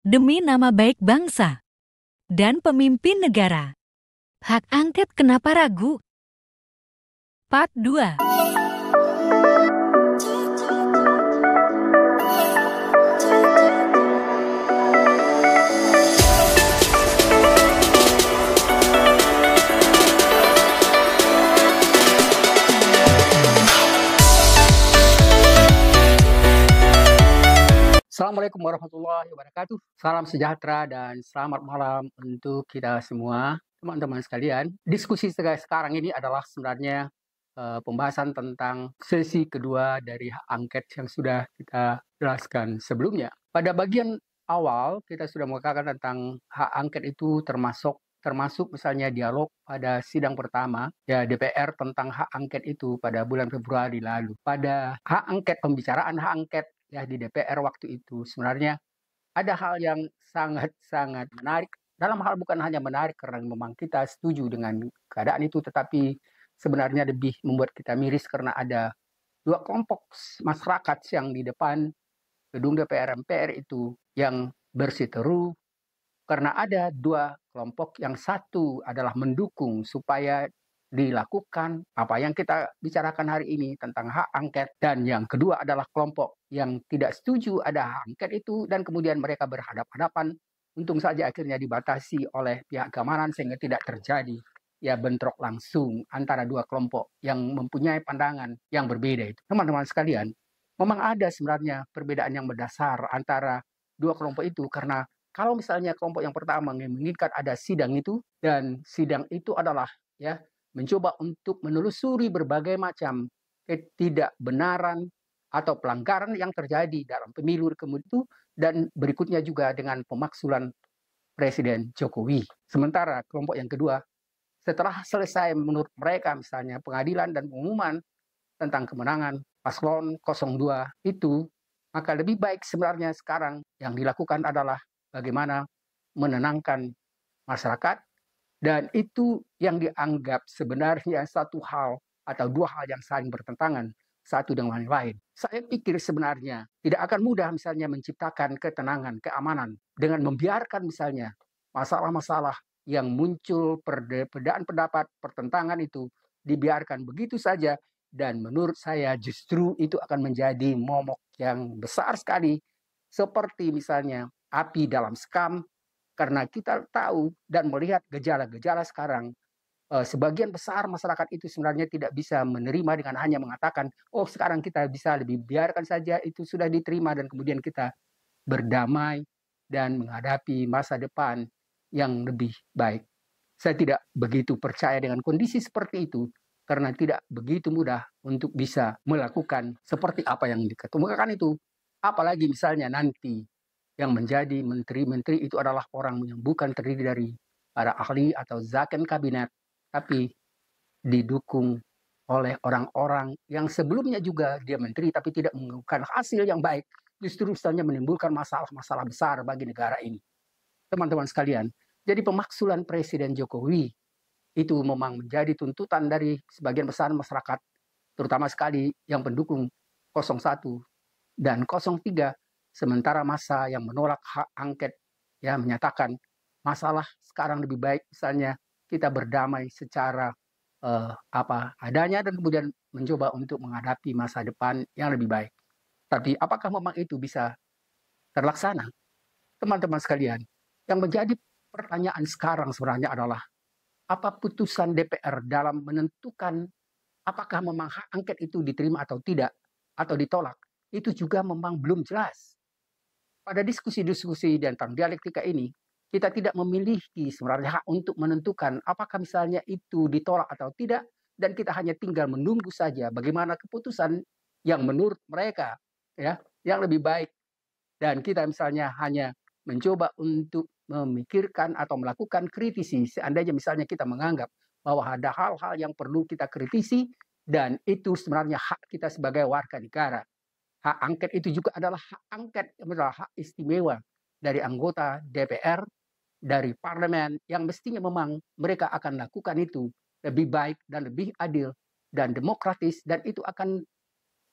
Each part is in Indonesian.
demi nama baik bangsa dan pemimpin negara. Hak angket kenapa ragu? Part 2. Assalamualaikum warahmatullahi wabarakatuh. Salam sejahtera dan selamat malam untuk kita semua, teman-teman sekalian. Diskusi sekarang ini adalah sebenarnya pembahasan tentang sesi kedua dari hak angket yang sudah kita jelaskan sebelumnya. Pada bagian awal kita sudah mengatakan tentang hak angket itu termasuk misalnya dialog pada sidang pertama ya DPR tentang hak angket itu pada bulan Februari lalu. Pada hak angket, pembicaraan hak angket ya di DPR waktu itu sebenarnya ada hal yang sangat-sangat menarik. Dalam hal bukan hanya menarik karena memang kita setuju dengan keadaan itu, tetapi sebenarnya lebih membuat kita miris karena ada dua kelompok masyarakat yang di depan gedung DPR MPR itu yang bersiteru karena ada dua kelompok, yang satu adalah mendukung supaya dilakukan apa yang kita bicarakan hari ini tentang hak angket, dan yang kedua adalah kelompok yang tidak setuju ada hak angket itu, dan kemudian mereka berhadapan-hadapan. Untung saja akhirnya dibatasi oleh pihak keamanan sehingga tidak terjadi ya bentrok langsung antara dua kelompok yang mempunyai pandangan yang berbeda itu. Teman-teman sekalian, memang ada sebenarnya perbedaan yang mendasar antara dua kelompok itu, karena kalau misalnya kelompok yang pertama menginginkan ada sidang itu, dan sidang itu adalah ya mencoba untuk menelusuri berbagai macam ketidakbenaran atau pelanggaran yang terjadi dalam pemilu itu, dan berikutnya juga dengan pemaksulan Presiden Jokowi. Sementara kelompok yang kedua, setelah selesai menurut mereka misalnya pengadilan dan pengumuman tentang kemenangan paslon 02 itu, maka lebih baik sebenarnya sekarang yang dilakukan adalah bagaimana menenangkan masyarakat. Dan itu yang dianggap sebenarnya satu hal atau dua hal yang saling bertentangan satu dengan yang lain. Saya pikir sebenarnya tidak akan mudah misalnya menciptakan ketenangan, keamanan dengan membiarkan misalnya masalah-masalah yang muncul, perbedaan pendapat, pertentangan itu dibiarkan begitu saja. Dan menurut saya justru itu akan menjadi momok yang besar sekali, seperti misalnya api dalam sekam. Karena kita tahu dan melihat gejala-gejala sekarang, sebagian besar masyarakat itu sebenarnya tidak bisa menerima dengan hanya mengatakan, oh sekarang kita bisa lebih biarkan saja itu sudah diterima dan kemudian kita berdamai dan menghadapi masa depan yang lebih baik. Saya tidak begitu percaya dengan kondisi seperti itu, karena tidak begitu mudah untuk bisa melakukan seperti apa yang dikemukakan itu. Apalagi misalnya nanti yang menjadi menteri-menteri itu adalah orang yang bukan terdiri dari para ahli atau zakon kabinet, tapi didukung oleh orang-orang yang sebelumnya juga dia menteri tapi tidak menggunakan hasil yang baik, justru misalnya menimbulkan masalah-masalah besar bagi negara ini. Teman-teman sekalian, jadi pemaksulan Presiden Jokowi itu memang menjadi tuntutan dari sebagian besar masyarakat, terutama sekali yang pendukung 01 dan 03. Sementara masa yang menolak hak angket ya menyatakan masalah sekarang lebih baik misalnya kita berdamai secara apa adanya dan kemudian mencoba untuk menghadapi masa depan yang lebih baik. Tapi apakah memang itu bisa terlaksana? Teman-teman sekalian, yang menjadi pertanyaan sekarang sebenarnya adalah apa putusan DPR dalam menentukan apakah memang hak angket itu diterima atau tidak, atau ditolak, itu juga memang belum jelas. Pada diskusi-diskusi tentang dialektika ini, kita tidak memiliki sebenarnya hak untuk menentukan apakah misalnya itu ditolak atau tidak, dan kita hanya tinggal menunggu saja bagaimana keputusan yang menurut mereka ya yang lebih baik, dan kita misalnya hanya mencoba untuk memikirkan atau melakukan kritisi seandainya misalnya kita menganggap bahwa ada hal-hal yang perlu kita kritisi, dan itu sebenarnya hak kita sebagai warga negara. Hak angket itu juga adalah hak angket, adalah hak istimewa dari anggota DPR, dari parlemen, yang mestinya memang mereka akan lakukan itu lebih baik dan lebih adil dan demokratis, dan itu akan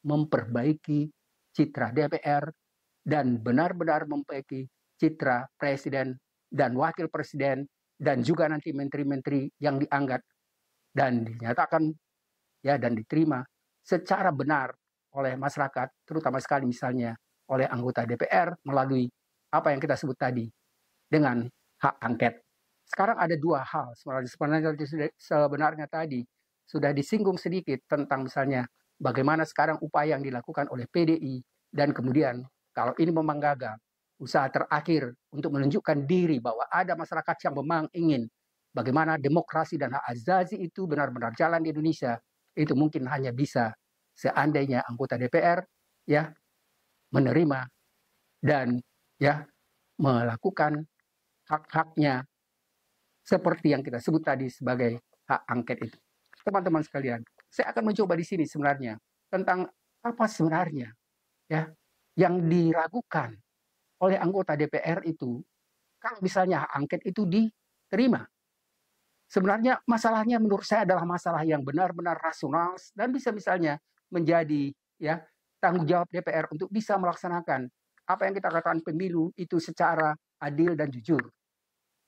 memperbaiki citra DPR dan benar-benar memperbaiki citra presiden dan wakil presiden dan juga nanti menteri-menteri yang diangkat dan dinyatakan ya dan diterima secara benar oleh masyarakat, terutama sekali misalnya oleh anggota DPR melalui apa yang kita sebut tadi dengan hak angket. Sekarang ada dua hal sebenarnya tadi sudah disinggung sedikit tentang misalnya bagaimana sekarang upaya yang dilakukan oleh PDI dan kemudian kalau ini memang gagal, usaha terakhir untuk menunjukkan diri bahwa ada masyarakat yang memang ingin bagaimana demokrasi dan hak azazi itu benar-benar jalan di Indonesia, itu mungkin hanya bisa seandainya anggota DPR ya menerima dan ya melakukan hak-haknya seperti yang kita sebut tadi sebagai hak angket itu. Teman-teman sekalian, saya akan mencoba di sini sebenarnya tentang apa sebenarnya ya yang diragukan oleh anggota DPR itu kalau misalnya hak angket itu diterima. Sebenarnya masalahnya menurut saya adalah masalah yang benar-benar rasional dan bisa misalnya menjadi ya tanggung jawab DPR untuk bisa melaksanakan apa yang kita katakan pemilu itu secara adil dan jujur.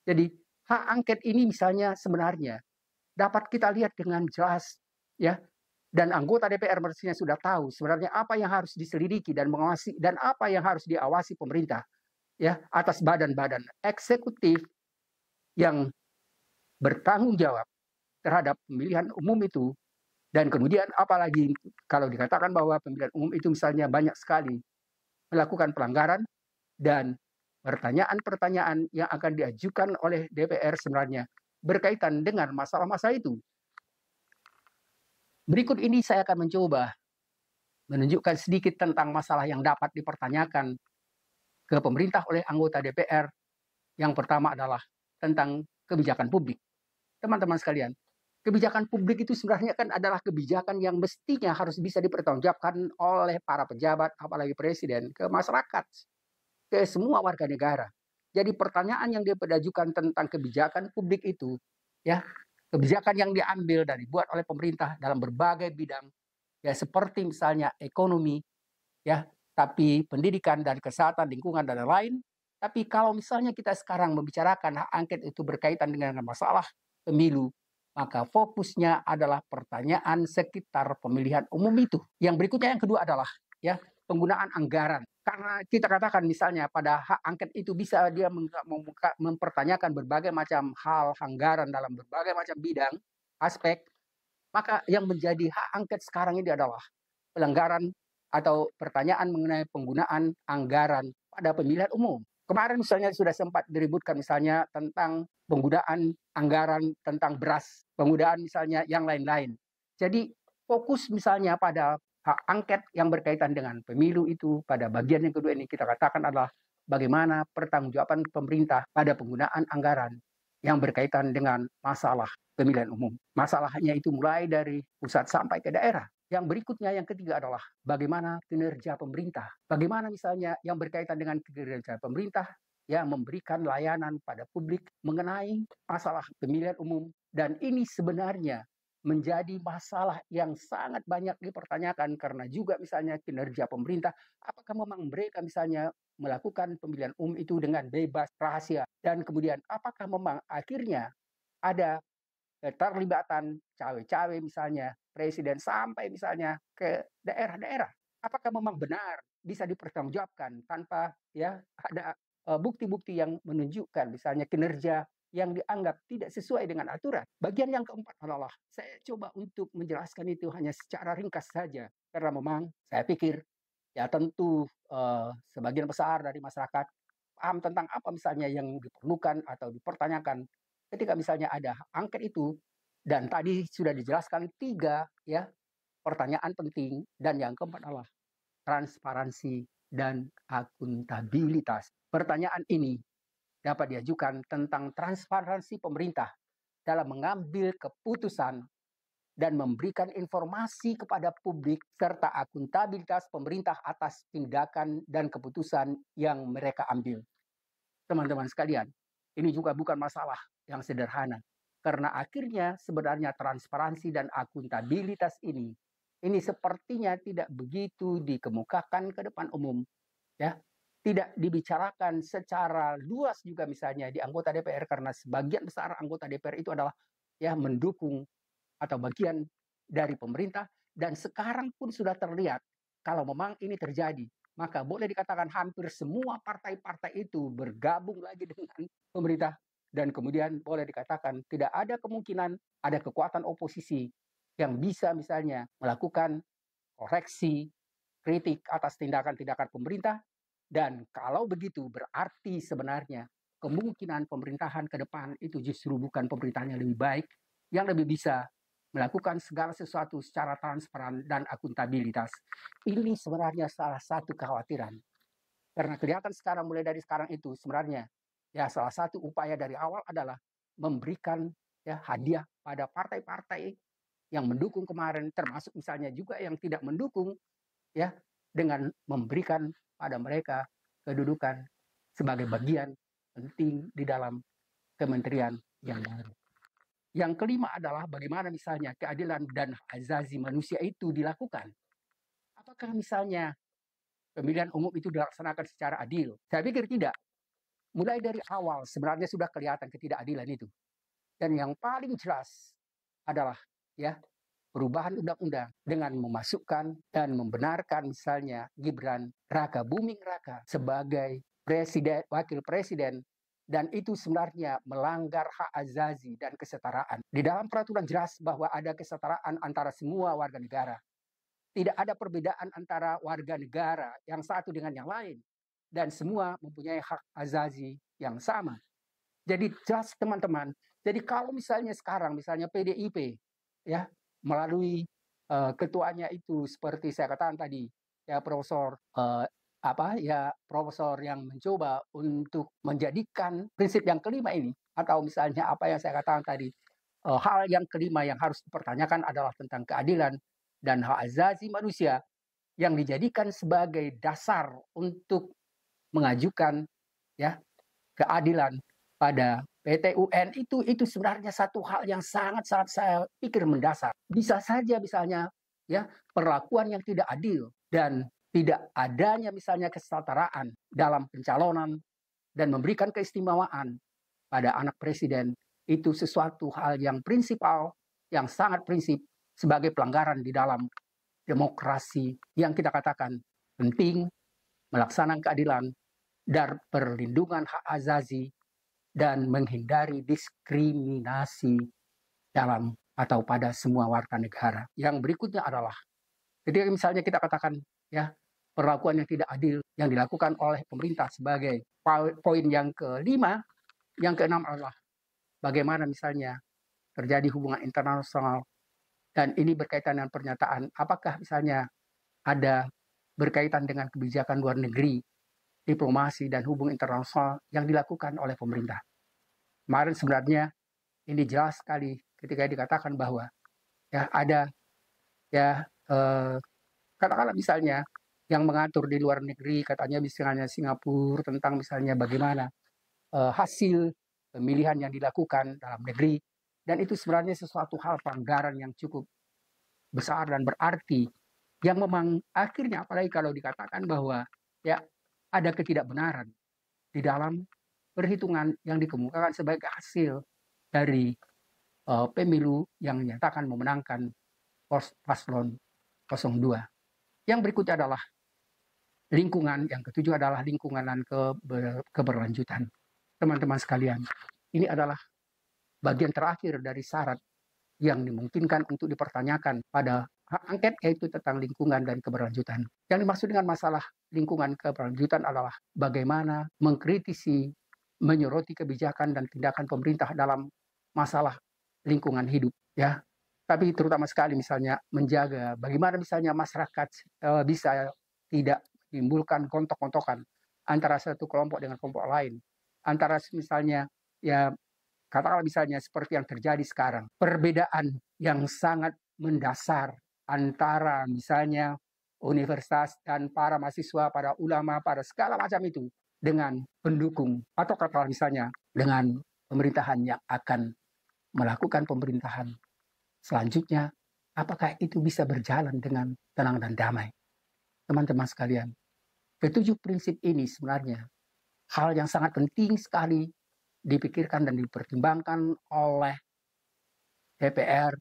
Jadi hak angket ini misalnya sebenarnya dapat kita lihat dengan jelas ya dan anggota DPR mestinya sudah tahu sebenarnya apa yang harus diselidiki dan mengawasi dan apa yang harus diawasi pemerintah ya atas badan-badan eksekutif yang bertanggung jawab terhadap pemilihan umum itu dan kemudian apalagi kalau dikatakan bahwa pemilihan umum itu misalnya banyak sekali melakukan pelanggaran dan pertanyaan-pertanyaan yang akan diajukan oleh DPR sebenarnya berkaitan dengan masalah-masalah itu. Berikut ini saya akan mencoba menunjukkan sedikit tentang masalah yang dapat dipertanyakan ke pemerintah oleh anggota DPR. Yang pertama adalah tentang kebijakan publik. Teman-teman sekalian, kebijakan publik itu sebenarnya kan adalah kebijakan yang mestinya harus bisa dipertanggungjawabkan oleh para pejabat, apalagi presiden, ke masyarakat, ke semua warga negara. Jadi pertanyaan yang diajukan tentang kebijakan publik itu, ya kebijakan yang diambil dan dibuat oleh pemerintah dalam berbagai bidang, ya seperti misalnya ekonomi, ya tapi pendidikan dan kesehatan, lingkungan dan lain-lain. Tapi kalau misalnya kita sekarang membicarakan hak angket itu berkaitan dengan masalah pemilu, maka fokusnya adalah pertanyaan sekitar pemilihan umum itu. Yang berikutnya yang kedua adalah ya penggunaan anggaran. Karena kita katakan misalnya pada hak angket itu bisa dia mempertanyakan berbagai macam hal anggaran dalam berbagai macam bidang, aspek, maka yang menjadi hak angket sekarang ini adalah pelanggaran atau pertanyaan mengenai penggunaan anggaran pada pemilihan umum. Kemarin misalnya sudah sempat diributkan misalnya tentang penggunaan anggaran tentang beras, penggunaan misalnya yang lain-lain. Jadi fokus misalnya pada hak angket yang berkaitan dengan pemilu itu pada bagian yang kedua ini kita katakan adalah bagaimana pertanggungjawaban pemerintah pada penggunaan anggaran yang berkaitan dengan masalah pemilihan umum. Masalahnya itu mulai dari pusat sampai ke daerah. Yang berikutnya, yang ketiga adalah bagaimana kinerja pemerintah. Bagaimana misalnya yang berkaitan dengan kinerja pemerintah yang memberikan layanan pada publik mengenai masalah pemilihan umum. Dan ini sebenarnya menjadi masalah yang sangat banyak dipertanyakan karena juga misalnya kinerja pemerintah. Apakah memang mereka misalnya melakukan pemilihan umum itu dengan bebas, rahasia. Dan kemudian apakah memang akhirnya ada keterlibatan cawe-cawe misalnya presiden sampai misalnya ke daerah-daerah. Apakah memang benar bisa dipertanggungjawabkan tanpa ya ada bukti-bukti yang menunjukkan misalnya kinerja yang dianggap tidak sesuai dengan aturan. Bagian yang keempat adalah saya coba untuk menjelaskan itu hanya secara ringkas saja karena memang saya pikir ya tentu sebagian besar dari masyarakat paham tentang apa misalnya yang diperlukan atau dipertanyakan ketika misalnya ada angket itu dan tadi sudah dijelaskan 3 ya pertanyaan penting dan yang keempat adalah transparansi dan akuntabilitas. Pertanyaan ini dapat diajukan tentang transparansi pemerintah dalam mengambil keputusan dan memberikan informasi kepada publik serta akuntabilitas pemerintah atas tindakan dan keputusan yang mereka ambil. Teman-teman sekalian, ini juga bukan masalah yang sederhana. Karena akhirnya sebenarnya transparansi dan akuntabilitas ini sepertinya tidak begitu dikemukakan ke depan umum. Ya, tidak dibicarakan secara luas juga misalnya di anggota DPR, karena sebagian besar anggota DPR itu adalah ya mendukung atau bagian dari pemerintah, dan sekarang pun sudah terlihat kalau memang ini terjadi, maka boleh dikatakan hampir semua partai-partai itu bergabung lagi dengan pemerintah, dan kemudian boleh dikatakan tidak ada kemungkinan ada kekuatan oposisi yang bisa misalnya melakukan koreksi, kritik atas tindakan-tindakan pemerintah. Dan kalau begitu berarti sebenarnya kemungkinan pemerintahan ke depan itu justru bukan pemerintahan yang lebih baik, yang lebih bisa melakukan segala sesuatu secara transparan dan akuntabilitas. Ini sebenarnya salah satu kekhawatiran. Karena kelihatan sekarang, mulai dari sekarang itu sebenarnya ya salah satu upaya dari awal adalah memberikan ya hadiah pada partai-partai yang mendukung kemarin, termasuk misalnya juga yang tidak mendukung, ya, dengan memberikan pada mereka kedudukan sebagai bagian penting di dalam kementerian yang baru. Yang kelima adalah bagaimana misalnya keadilan dan hak asasi manusia itu dilakukan. Apakah misalnya pemilihan umum itu dilaksanakan secara adil? Saya pikir tidak. Mulai dari awal sebenarnya sudah kelihatan ketidakadilan itu. Dan yang paling jelas adalah ya perubahan undang-undang dengan memasukkan dan membenarkan misalnya Gibran Raka Buming Raka sebagai presiden, wakil presiden, dan itu sebenarnya melanggar hak asasi dan kesetaraan. Di dalam peraturan jelas bahwa ada kesetaraan antara semua warga negara. Tidak ada perbedaan antara warga negara yang satu dengan yang lain, dan semua mempunyai hak asasi yang sama. Jadi jelas teman-teman. Jadi kalau misalnya sekarang misalnya PDIP ya melalui ketuanya itu seperti saya katakan tadi ya Profesor Profesor yang mencoba untuk menjadikan prinsip yang kelima ini, atau misalnya apa yang saya katakan tadi, hal yang kelima yang harus dipertanyakan adalah tentang keadilan dan hak asasi manusia yang dijadikan sebagai dasar untuk mengajukan ya keadilan pada PT UN itu sebenarnya satu hal yang sangat-sangat saya pikir mendasar. Bisa saja misalnya ya perlakuan yang tidak adil dan tidak adanya misalnya kesetaraan dalam pencalonan dan memberikan keistimewaan pada anak presiden itu sesuatu hal yang prinsipal, yang sangat prinsip sebagai pelanggaran di dalam demokrasi yang kita katakan penting, melaksanakan keadilan dan perlindungan hak asasi dan menghindari diskriminasi dalam atau pada semua warga negara. Yang berikutnya adalah ketika misalnya kita katakan ya perlakuan yang tidak adil yang dilakukan oleh pemerintah sebagai poin yang kelima, yang keenam adalah bagaimana misalnya terjadi hubungan internasional, dan ini berkaitan dengan pernyataan apakah misalnya ada berkaitan dengan kebijakan luar negeri, diplomasi dan hubungan internasional yang dilakukan oleh pemerintah. Kemarin sebenarnya ini jelas sekali ketika dikatakan bahwa ya ada ya katakanlah misalnya yang mengatur di luar negeri, katanya misalnya Singapura, tentang misalnya bagaimana hasil pemilihan yang dilakukan dalam negeri, dan itu sebenarnya sesuatu hal pelanggaran yang cukup besar dan berarti, yang memang akhirnya apalagi kalau dikatakan bahwa ya ada ketidakbenaran di dalam perhitungan yang dikemukakan sebagai hasil dari pemilu yang menyatakan memenangkan paslon 02. Yang berikutnya adalah lingkungan, yang ketujuh adalah lingkungan dan keberlanjutan. Teman-teman sekalian, ini adalah bagian terakhir dari syarat yang dimungkinkan untuk dipertanyakan pada hak angket, yaitu tentang lingkungan dan keberlanjutan. Yang dimaksud dengan masalah lingkungan keberlanjutan adalah bagaimana mengkritisi, menyoroti kebijakan dan tindakan pemerintah dalam masalah lingkungan hidup, ya. Tapi terutama sekali misalnya menjaga bagaimana misalnya masyarakat bisa tidak menimbulkan gontok-gontokan antara satu kelompok dengan kelompok lain, antara misalnya ya katakanlah misalnya seperti yang terjadi sekarang, perbedaan yang sangat mendasar antara misalnya universitas dan para mahasiswa, para ulama, para segala macam itu dengan pendukung, atau katakanlah misalnya dengan pemerintahan yang akan melakukan pemerintahan selanjutnya, apakah itu bisa berjalan dengan tenang dan damai? Teman-teman sekalian, Ketujuh prinsip ini sebenarnya hal yang sangat penting sekali dipikirkan dan dipertimbangkan oleh DPR.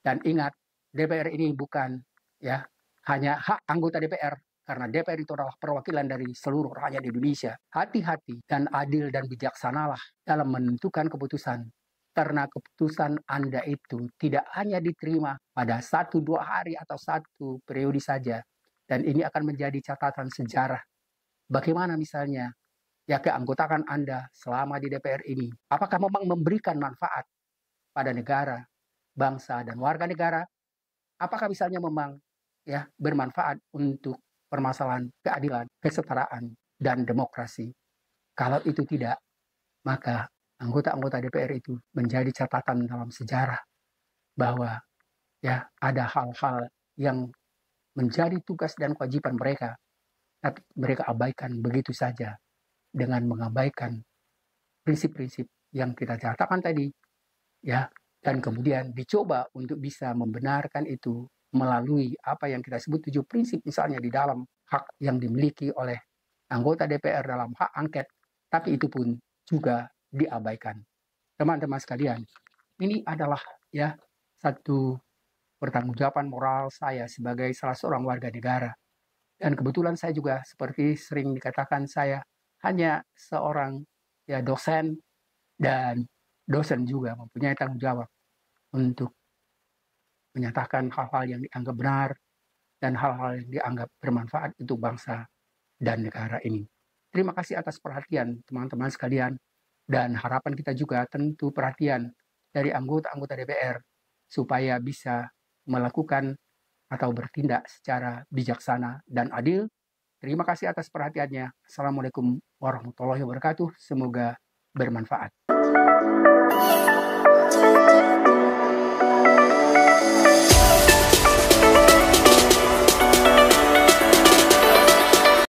Dan ingat, DPR ini bukan ya hanya hak anggota DPR, karena DPR itu adalah perwakilan dari seluruh rakyat Indonesia. Hati-hati dan adil dan bijaksanalah dalam menentukan keputusan. Karena keputusan Anda itu tidak hanya diterima pada 1-2 hari atau 1 periode saja. Dan ini akan menjadi catatan sejarah. Bagaimana misalnya ya keanggotaan Anda selama di DPR ini? Apakah memang memberikan manfaat pada negara, bangsa, dan warga negara? Apakah misalnya memang ya bermanfaat untuk permasalahan keadilan, kesetaraan, dan demokrasi? Kalau itu tidak, maka anggota-anggota DPR itu menjadi catatan dalam sejarah bahwa ya ada hal-hal yang menjadi tugas dan kewajiban mereka, tapi mereka abaikan begitu saja dengan mengabaikan prinsip-prinsip yang kita catatkan tadi, ya, dan kemudian dicoba untuk bisa membenarkan itu melalui apa yang kita sebut 7 prinsip misalnya di dalam hak yang dimiliki oleh anggota DPR dalam hak angket, tapi itu pun juga diabaikan. Teman-teman sekalian, ini adalah ya satu pertanggungjawaban moral saya sebagai salah seorang warga negara. Dan kebetulan saya juga seperti sering dikatakan saya hanya seorang ya dosen, dan dosen juga mempunyai tanggung jawab untuk menyatakan hal-hal yang dianggap benar dan hal-hal yang dianggap bermanfaat untuk bangsa dan negara ini. Terima kasih atas perhatian teman-teman sekalian, dan harapan kita juga tentu perhatian dari anggota-anggota DPR supaya bisa melakukan atau bertindak secara bijaksana dan adil. Terima kasih atas perhatiannya. Assalamualaikum warahmatullahi wabarakatuh. Semoga bermanfaat.